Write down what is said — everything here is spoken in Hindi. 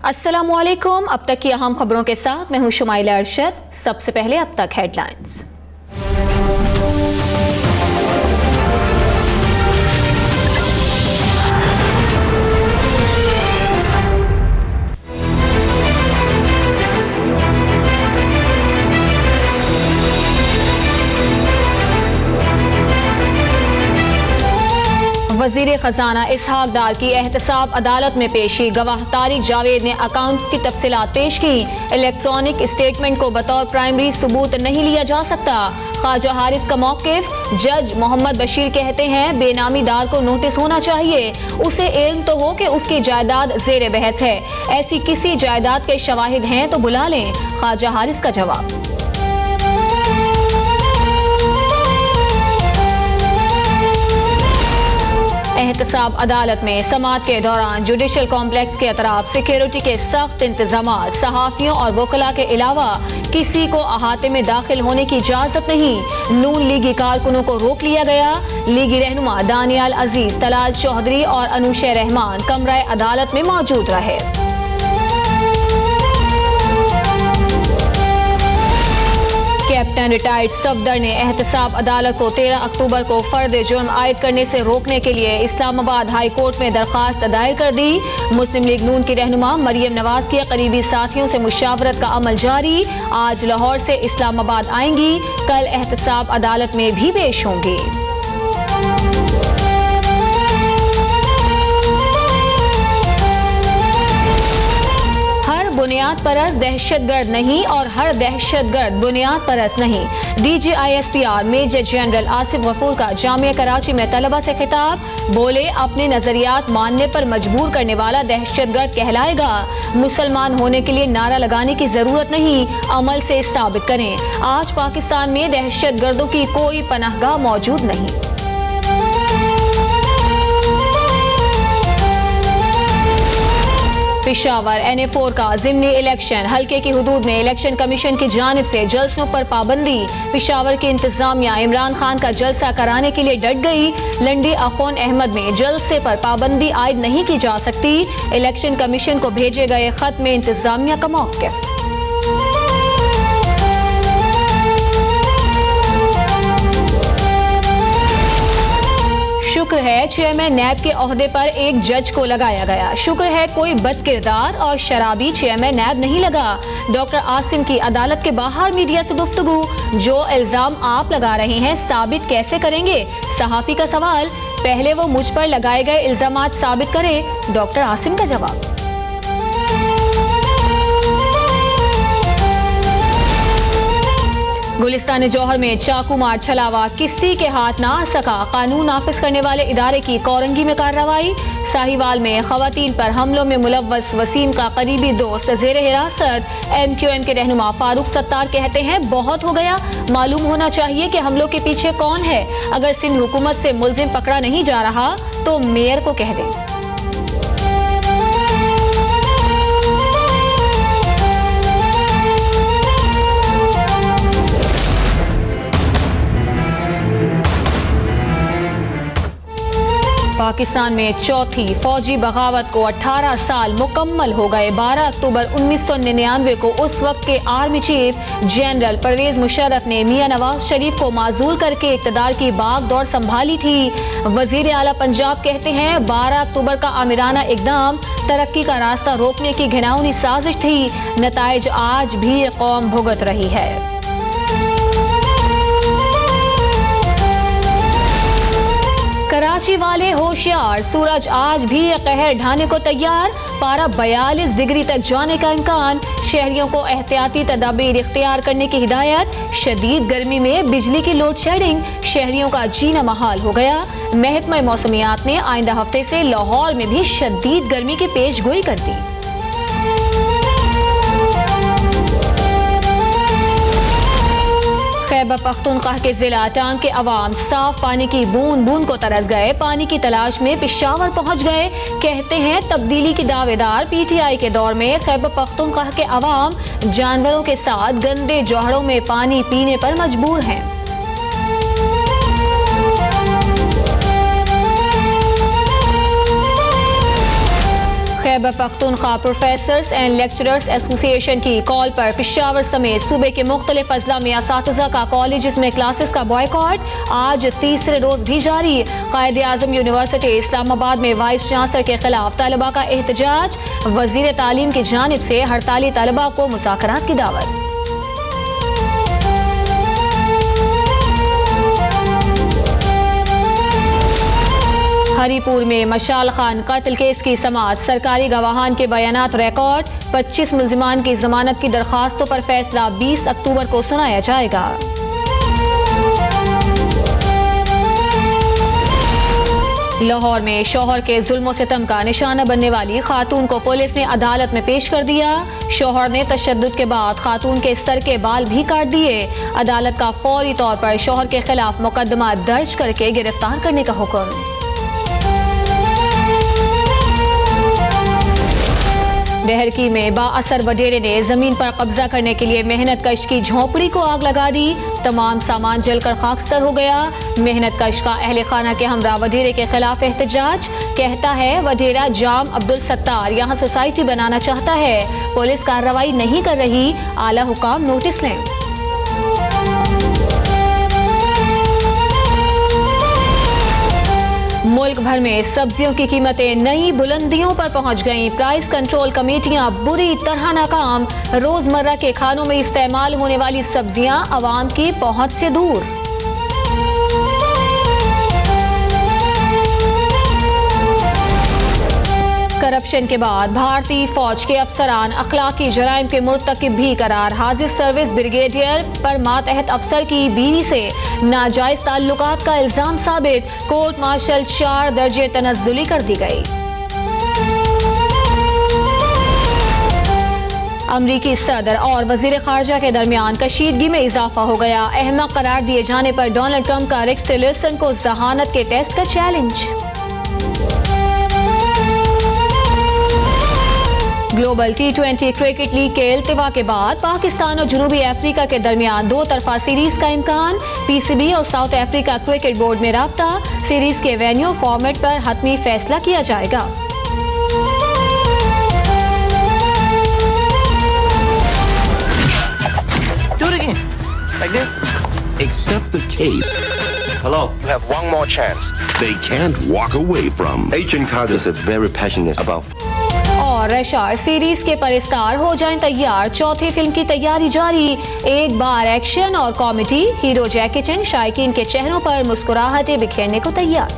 अस्सलामुअलैकुम। अब तक की अहम खबरों के साथ मैं हूं शुमाइला अरशद। सबसे पहले अब तक हेडलाइंस। वजीर खजाना इसहाक डार की एहतसाब अदालत में पेशी। गवाह तारिक जावेद ने अकाउंट की तफसीलात पेश की। इलेक्ट्रॉनिक स्टेटमेंट को बतौर प्राइमरी सबूत नहीं लिया जा सकता। ख्वाजा हारिस का मौकिफ। जज मोहम्मद बशीर कहते हैं बेनामी दार को नोटिस होना चाहिए, उसे इल्म तो हो कि उसकी जायदाद जेर बहस है। ऐसी किसी जायदाद के शवाहिद हैं तो बुला लें। ख्वाजा हारिस का जवाब। एहतसाब अदालत में समाअत के दौरान जुडिशल कॉम्प्लेक्स के अतराफ सिक्योरिटी के सख्त इंतजाम। सहाफियों और वकला के अलावा किसी को अहाते में दाखिल होने की इजाजत नहीं। नून लीगी कारकुनों को रोक लिया गया। लीगी रहनुमा दानियाल अजीज, तलाल चौधरी और अनुशा रहमान कमरा अदालत में मौजूद रहे। कैप्टन रिटायर्ड सफदर ने एहतसाब अदालत को 13 अक्टूबर को फर्द जुर्म आयद करने से रोकने के लिए इस्लामाबाद हाई कोर्ट में दरखास्त दायर कर दी। मुस्लिम लीग नून की रहनुमा मरियम नवाज के करीबी साथियों से मुशावरत का अमल जारी। आज लाहौर से इस्लामाबाद आएंगी, कल एहतसाब अदालत में भी पेश होंगी। बुनियाद परस्त दहशतगर्द नहीं और हर दहशतगर्द बुनियाद परस्त नहीं। DGISPR major general Asif Ghafoor का जामिया कराची में तलबा से खिताब। बोले अपने नजरियात मानने पर मजबूर करने वाला दहशतगर्द कहलाएगा। मुसलमान होने के लिए नारा लगाने की जरूरत नहीं, अमल से साबित करें। आज पाकिस्तान में दहशतगर्दों की कोई पनाहगाह मौजूद नहीं। पेशावर NA4 का ज़िमनी इलेक्शन। हल्के की हुदूद में इलेक्शन कमीशन की जानिब से जलसों पर पाबंदी। पेशावर की इंतजामिया इमरान खान का जलसा कराने के लिए डट गई। लंडी अखौन अहमद में जलसे पर पाबंदी आयद नहीं की जा सकती। इलेक्शन कमीशन को भेजे गए खत में इंतजामिया का मौक़िफ़। शुक्र है चेयरमैन नैब के ओहदे पर एक जज को लगाया गया। शुक्र है कोई बदकिरदार और शराबी चेयरमैन नैब नहीं लगा। डॉक्टर आसिम की अदालत के बाहर मीडिया से गुफ्तगू। जो इल्जाम आप लगा रहे हैं साबित कैसे करेंगे? सहाफी का सवाल। पहले वो मुझ पर लगाए गए इल्जामात साबित करे। डॉक्टर आसिम का जवाब। गुलिस्तान जौहर में चाकू मार छलावा, किसी के हाथ ना आ सका। कानून नाफिज करने वाले इदारे की कोरंगी में कार्रवाई। साहिवाल में खवातीन पर हमलों में मुलव्वस वसीम का करीबी दोस्त जेर हिरासत। MQM के रहनुमा फारूक सत्तार कहते हैं बहुत हो गया, मालूम होना चाहिए कि हमलों के पीछे कौन है। अगर सिंध हुकूमत से मुल्जिम पकड़ा नहीं जा रहा तो मेयर को कह दें। पाकिस्तान में चौथी फौजी बगावत को 18 साल मुकम्मल हो गए। 12 अक्टूबर 1999 को उस वक्त के army chief general Pervez Musharraf ने मियां नवाज शरीफ को माजूल करके इक़्तिदार की बाग दौड़ संभाली थी। वजीर आला पंजाब कहते हैं 12 अक्टूबर का आमिराना इक़दाम तरक्की का रास्ता रोकने की घिनौनी साजिश थी। नताइज आज भी कौम भुगत रही है। कराची वाले होशियार, सूरज आज भी कहर ढाने को तैयार। पारा 42 डिग्री तक जाने का इम्कान। शहरियों को एहतियाती तदाबीर इख्तियार करने की हिदायत। शदीद गर्मी में बिजली की लोड शेडिंग, शहरियों का जीना महाल हो गया। महकमा मौसमियात ने आइंदा हफ्ते से लाहौर में भी शदीद गर्मी की पेशगोई कर दी। खैबर पख्तूनख्वा के जिला टांग के अवाम साफ पानी की बूंद बूंद को तरस गए। पानी की तलाश में पेशावर पहुंच गए। कहते हैं तब्दीली की दावेदार PTI के दौर में खैबर पख्तूनख्वा के अवाम जानवरों के साथ गंदे जोहड़ों में पानी पीने पर मजबूर हैं। Khyber Pakhtunkhwa professors and lecturers association की कॉल पर पेशावर समेत सूबे के मुख्तलिफ अजला में असातिज़ा का कॉलेज में क्लासेस का बॉयकॉट आज तीसरे रोज भी जारी। कायद-ए-आज़म यूनिवर्सिटी इस्लामाबाद में वाइस चांसलर के खिलाफ तलबा का एहतजाज, वजीर तालीम की जानिब से हड़ताली तलबा को मुज़ाकरात की दावत। हरीपुर में मशाल खान कत्ल केस की समाअत, सरकारी गवाहान के बयानात रिकॉर्ड, 25 मुल्जिमान की जमानत की दरखास्तों पर फैसला 20 अक्टूबर को सुनाया जाएगा। लाहौर में शौहर के जुल्म सितम का निशाना बनने वाली खातून को पुलिस ने अदालत में पेश कर दिया। शौहर ने तशद्दुद के बाद खातून के सर के बाल भी काट दिए। अदालत का फौरी तौर पर शौहर के खिलाफ मुकदमा दर्ज करके गिरफ्तार करने का हुक्म। डेहरकी में बाअसर वडेरे ने जमीन पर कब्जा करने के लिए मेहनत कश की झोंपड़ी को आग लगा दी। तमाम सामान जलकर खाकस्तर हो गया। मेहनत कश का अहले खाना के हमरा वडेरे के खिलाफ एहतजाज, कहता है वडेरा जाम अब्दुल सत्तार यहाँ सोसाइटी बनाना चाहता है, पुलिस कार्रवाई नहीं कर रही, आला हुकाम नोटिस लें। मुल्क भर में सब्जियों की कीमतें नई बुलंदियों पर पहुंच गईं। प्राइस कंट्रोल कमेटियां बुरी तरह नाकाम। रोजमर्रा के खानों में इस्तेमाल होने वाली सब्जियां आवाम की पहुंच से दूर। करप्शन के बाद भारतीय फौज के अफसरान अखलाकी जराइम के मुर्तकिब भी करार। हाजिर सर्विस ब्रिगेडियर पर मातहत अफसर की बीवी से नाजायज ताल्लुकात का इल्जाम साबित, कोर्ट मार्शल 4 दर्जे तनज़्ज़ुली कर दी गई। अमरीकी सदर और वजीर खारजा के दरमियान कशीदगी में इजाफा हो गया। अहमक करार दिए जाने पर डोनाल्ड ट्रंप का रेक्स टिलरसन को जहानत के टेस्ट का challenge. Global T20 cricket league के इल्तिवा के बाद पाकिस्तान और जनूबी अफ्रीका के दरमियान 2 तरफा सीरीज का इम्कान। PCB और साउथ अफ्रीका क्रिकेट बोर्ड में राब्ता, सीरीज के वेन्यू फॉर्मेट पर हतमी फैसला किया जाएगा। Accept the case. Hello, you have one more chance. They can't walk away from. Agent Carter is very passionate about. और रशार सीरीज के परिस्तार हो जाएं तैयार, चौथी फिल्म की तैयारी जारी। एक बार एक्शन और कॉमेडी, हीरो जैकी चैन शायकीन के चेहरों पर मुस्कुराहटें बिखेरने को तैयार।